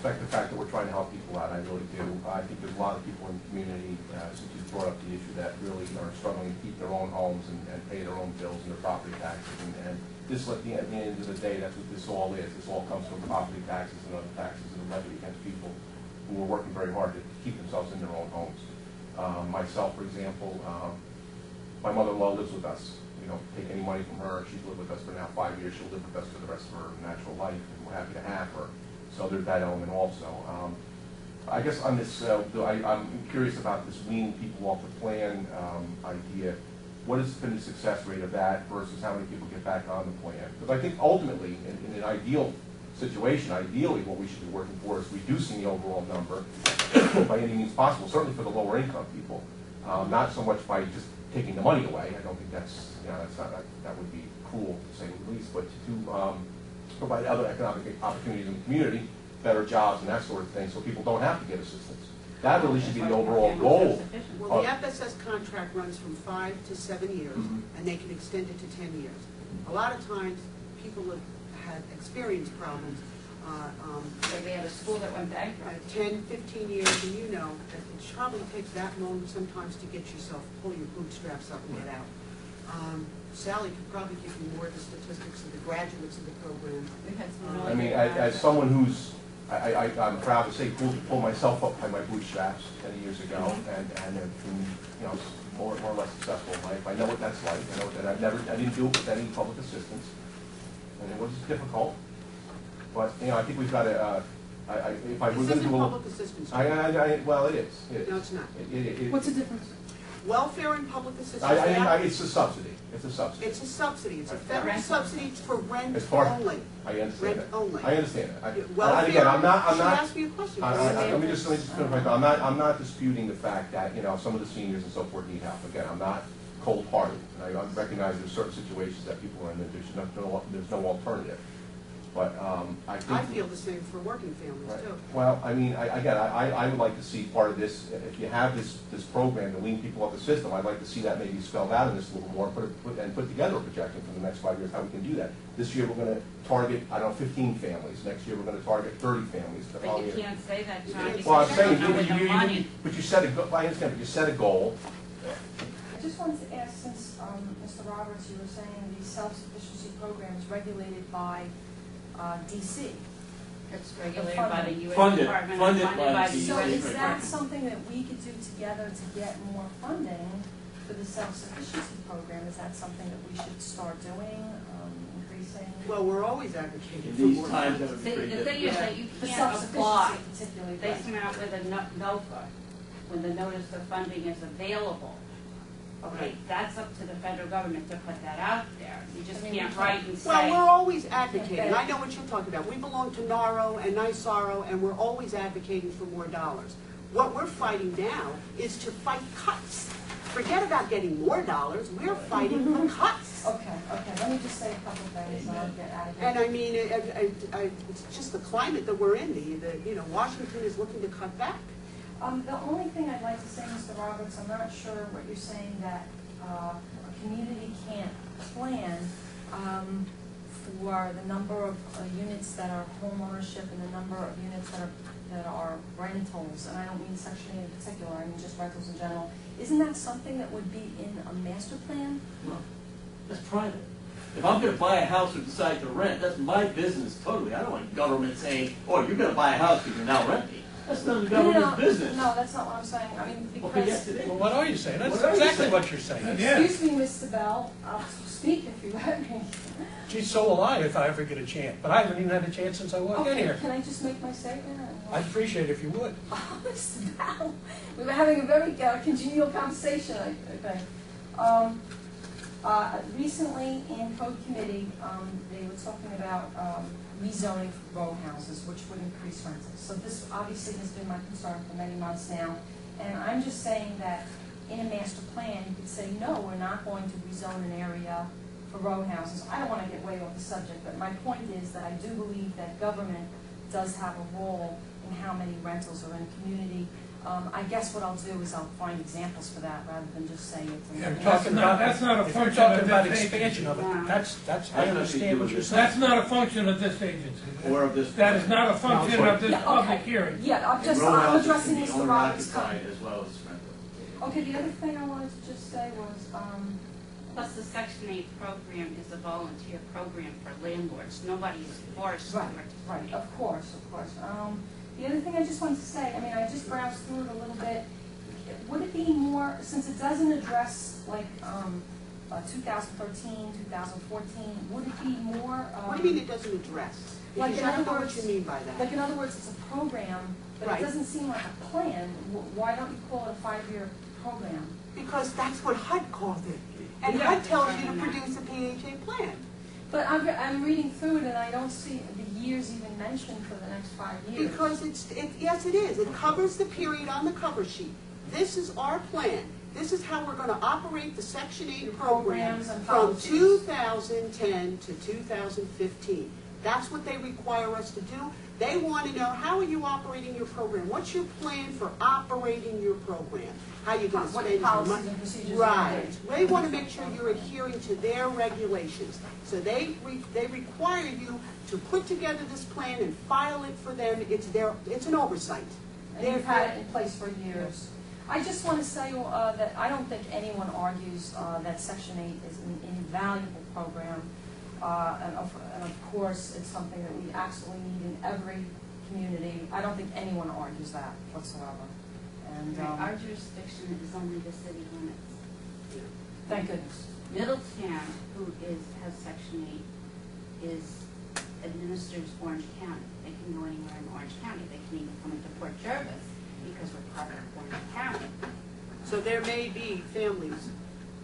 respect the fact that we're trying to help people out. I really do. I think there's a lot of people in the community, since you brought up the issue, that really are struggling to keep their own homes and pay their own bills and their property taxes. And this, at the end of the day, that's what this all is. This all comes from property taxes and other taxes and levy against people who are working very hard to keep themselves in their own homes. Myself, for example, my mother-in-law lives with us. We don't take any money from her. She's lived with us for now 5 years. She'll live with us for the rest of her natural life, and we're happy to have her. So there's that element also. I guess on this, I'm curious about this weaning people off the plan idea. What has been the success rate of that versus how many people get back on the plan? Because I think ultimately, in an ideal situation, ideally what we should be working for is reducing the overall number by any means possible, certainly for the lower income people. Not so much by just taking the money away. I don't think that's, that would be cruel to say the least, but to provide other economic opportunities in the community, better jobs and that sort of thing, so people don't have to get assistance. That really should be the overall goal. Well, the FSS contract runs from 5 to 7 years, and they can extend it to 10 years. A lot of times, people have had experienced problems. We had a school that went bankrupt. 10, 15 years, and you know that it probably takes that long sometimes to get yourself, pull your bootstraps up and get out. Sally could probably give you more of the statistics of the graduates of the program. I mean, as someone who's, I'm proud to say, pulled myself up by my bootstraps 10 years ago, and have been, more or less successful in life. I know what that's like. I know that I didn't do it with any public assistance, and it was difficult. But I think we've got to. If I was going to do public assistance. Well, it is. It is. No, it's not. What's the difference? Welfare and public assistance. It's a subsidy. It's a subsidy. It's a subsidy. It's a federal subsidy for rent only. I understand rent that. only. I understand that. Welfare. Again, I'm not. Ask me a question. Let me just clarify. I'm not disputing the fact that some of the seniors and so forth need help. Again, I'm not cold-hearted. I recognize there's certain situations that people are in that there's no alternative. But I feel the same for working families too. Well, I mean, I would like to see part of this. If you have this program to wean people off the system, I'd like to see that maybe spelled out in this a little more, and put together a projection for the next 5 years how we can do that. This year we're going to target 15 families. Next year we're going to target 30 families. But you can't say that, John. Well, I'm saying but you set a. I understand, but you set a goal. I just wanted to ask, since Mr. Roberts, you were saying the self-sufficiency program is regulated by DC. It's regulated by the U.S. Funded Department by the the So U.S. is that Department. something that we could do together to get more funding for the self-sufficiency program? Is that something that we should start doing, increasing? Well, we're always advocating In for these more times, money. that would be pretty The thing is that you For can't apply. self-sufficiency particularly. They come out with a NOFA when the notice of funding is available. Okay, that's up to the federal government to put that out there. You just can't write and say. Well, we're always advocating. I know what you're talking about. We belong to NARO and NISARO, and we're always advocating for more dollars. What we're fighting now is to fight cuts. Forget about getting more dollars. We're fighting for cuts. Okay. Let me just say a couple things and I'll get out of here. And I mean, it's just the climate that we're in. Washington is looking to cut back. The only thing I'd like to say, Mr. Roberts, I'm not sure what you're saying that a community can't plan for the number of units that are home ownership and the number of units that are rentals, and I don't mean sexually in particular, I mean just rentals in general. Isn't that something that would be in a master plan? No, that's private. If I'm going to buy a house or decide to rent, that's my business totally. I don't want government saying, oh, you're going to buy a house because you're now renting. That's none of the government's business. No, that's not what I'm saying. I mean, because... Okay, yes, it is. Well, what are you saying? That's exactly what you're saying. Excuse me, Mr. Bell. I'll speak if you let me. Geez, so will I if I ever get a chance. But I haven't even had a chance since I walked in here. Can I just make my statement? I'd appreciate it if you would. Oh, Mr. Bell. We were having a very congenial conversation, I think. Recently in Code Committee, they were talking about rezoning for row houses, which would increase rentals. So this obviously has been my concern for many months now. And I'm just saying that in a master plan, you could say, no, we're not going to rezone an area for row houses. I don't want to get way off the subject, but my point is that I do believe that government does have a role in how many rentals are in a community. I guess what I'll do is I'll find examples for that rather than just say it's. If you're an- talking about, That's not a if you're function talking of about this expansion of it, that's, I understand what you're saying. That's not a function of this agency. Or of this. That is not a function of this Yeah, public okay. hearing. Yeah, I'm And row houses addressing can be Mr. owner Roberts' occupied comment. as well as rental. Okay, the other thing I wanted to just say was, Plus, the Section 8 program is a volunteer program for landlords. Nobody is forced to right, participate. of course. The other thing I just wanted to say, I mean, I just browsed through it a little bit. Would it be more, since it doesn't address like 2013, 2014, would it be more? What do you mean it doesn't address? Like, Because in I don't other know what words- you mean by that. Like, in other words, it's a program, but Right. it doesn't seem like a plan. Why don't you call it a 5-year program? Because that's what HUD called it. And Yeah. HUD tells you to produce a PHA plan. But I'm reading through it and I don't see the years even mentioned for the next 5 years. Because yes, it is. It covers the period on the cover sheet. This is our plan. This is how we're going to operate the Section 8 program Programs and from policies. 2010 to 2015. That's what they require us to do. They want to know, how are you operating your program? What's your plan for operating your program? How you going to What spend your policies money? and procedures are Right. there? They want to make sure you're adhering to their regulations. So they require you to put together this plan and file it for them. It's an oversight. And you've had it in place for years. I just want to say that I don't think anyone argues that Section 8 is an invaluable program. And of course, it's something that we absolutely need in every community. I don't think anyone argues that whatsoever. And Our jurisdiction is only the city limits. thank goodness. Middletown, who has Section 8, administers Orange County. They can go anywhere in Orange County. They can even come into Port Jervis because we're part of Orange County. So there may be families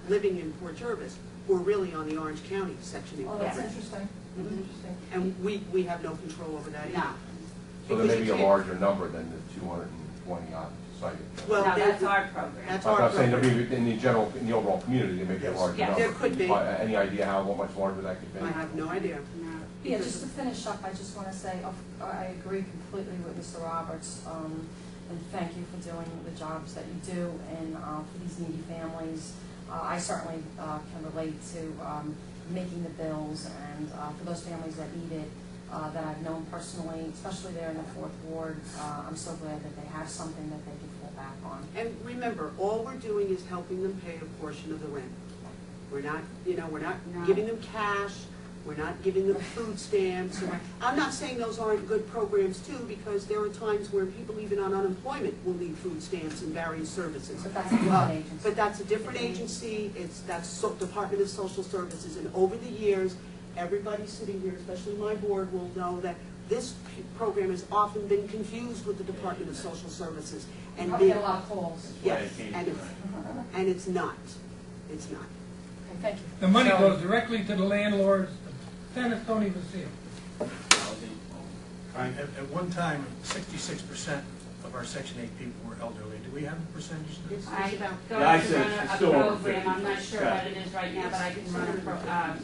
living in Port Jervis who are really on the Orange County Section 8 Oh, that's program. interesting. Mhm. Interesting. And we have no control over that. No. So there may Because be you a can't- larger number than the 220 odd cited. Well, No, there- that's our program. That's I'm our not saying program. there may be, in the overall community, there may be a larger Yes. number. There could be. Any idea how much larger that could be? I have no idea. No. Yeah, just to finish up, I just want to say, I agree completely with Mr. Roberts, and thank you for doing the jobs that you do, and for these needy families. I certainly can relate to making the bills, and for those families that need it, that I've known personally, especially there in the 4th Ward, I'm so glad that they have something that they can fall back on. And remember, all we're doing is helping them pay a portion of the rent. We're not, we're not No. giving them cash, we're not giving them food stamps. I'm not saying those aren't good programs too, because there are times where people even on unemployment will need food stamps and various services. But that's a different agency. But that's a different agency, that's Department of Social Services, and over the years, everybody sitting here, especially my board, will know that this program has often been confused with the Department of Social Services. You And probably being- get a lot of calls. Yes, Right, and it's not. It's not. Okay, thank you. The money goes directly to the landlords, the tenants don't even see it. At one time, 66% of our Section 8 people were elderly. Do we have a percentage now? It's I about, go Yeah, I to said run it's a still over program, I'm not sure 50%. what it is right now, but I can run a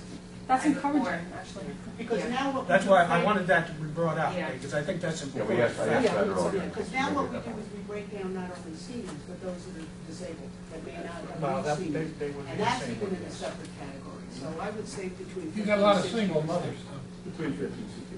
That's I report. encouraging, actually. because Yeah. now what we That's do why is I break- wanted that to be brought out, Yeah. because I think that's Yeah, important. I asked that Yeah, earlier. because now what we do is we break down not only seniors, but those that are disabled, that may not Well, have that- any seniors. they would be And the that's same. even in a separate category. So I would say between 50 You got a lot of and 60%. single mothers, huh? Between 50 and 60.